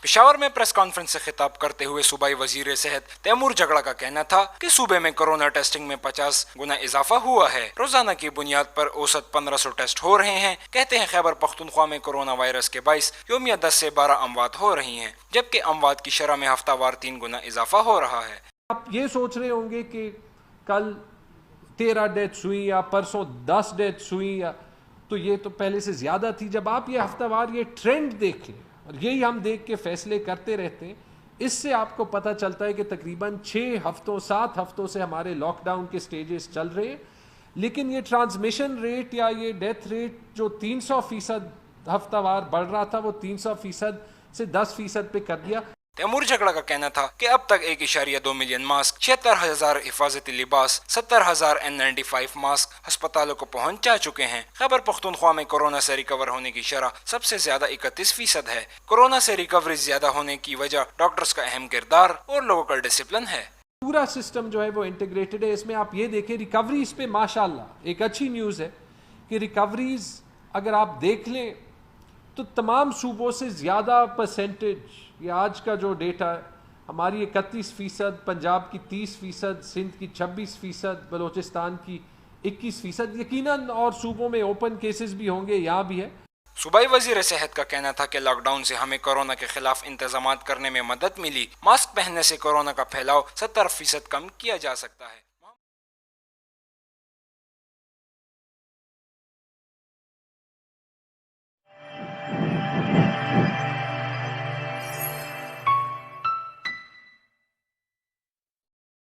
پشاور میں press conference سے خطاب کرتے ہوئے صوبائی وزیر صحت تیمور جگڑا کا کہنا تھا کہ صوبے میں کورونا ٹیسٹنگ میں 50 گنا اضافہ ہوا ہے۔ روزانہ کی بنیاد پر اوسط 1500 ٹیسٹ ہو رہے ہیں۔ کہتے ہیں خیبر پختونخوا میں کورونا وائرس کے باعث یومیہ 10 سے 12 اموات ہو رہی ہیں، جبکہ اموات کی شرح میں ہفتہ وار 3 گنا اضافہ ہو رہا ہے۔ آپ یہ سوچ رہے ہوں گے کہ کل 13 ڈیتھس ہوئی یا پرسوں 10 ڈیتھس ہوئی، تو یہ تو پہلے سے زیادہ تھی۔ جب آپ یہ ہفتہ وار یہ ٹرینڈ دیکھ لیں، اور یہی ہم دیکھ کے فیصلے کرتے رہتے ہیں، اس سے آپ کو پتہ چلتا ہے کہ تقریباً 7 ہفتوں سے ہمارے لاک ڈاؤن کے سٹیجز چل رہے ہیں، لیکن یہ ٹرانسمیشن ریٹ یا یہ ڈیتھ ریٹ جو 300% ہفتہ وار بڑھ رہا تھا، وہ 300% سے 10% پہ کر دیا۔ تیمور جگڑا کا کہنا تھا کہ اب تک 1.2 ملین ماسک، 76,000 حفاظتی لباس، 70,000 N95 ماسک ہسپتالوں کو پہنچ جا چکے ہیں۔ خیبر پختونخوا میں کورونا سے ریکور ہونے کی شرح سب سے زیادہ 31% ہے۔ کورونا سے ریکوری زیادہ ہونے کی وجہ ڈاکٹرز کا اہم کردار اور لوگوں کا ڈسپلن ہے۔ پورا سسٹم جو ہے وہ انٹیگریٹڈ ہے۔ اس میں آپ یہ دیکھیں ریکوریز پہ ماشاءاللہ ایک اچھی نیوز ہے کہ ریکوریز اگر آپ دیکھ لیں تو تمام صوبوں سے زیادہ پرسنٹیج، یہ آج کا جو ڈیٹا ہے، ہماری 31%، پنجاب کی 30%، سندھ کی 26%، بلوچستان کی 21%، یقیناً اور صوبوں میں اوپن کیسز بھی ہوں گے، یہاں بھی ہے۔ صوبائی وزیر صحت کا کہنا تھا کہ لاک ڈاؤن سے ہمیں کورونا کے خلاف انتظامات کرنے میں مدد ملی۔ ماسک پہننے سے کورونا کا پھیلاؤ 70% کم کیا جا سکتا ہے۔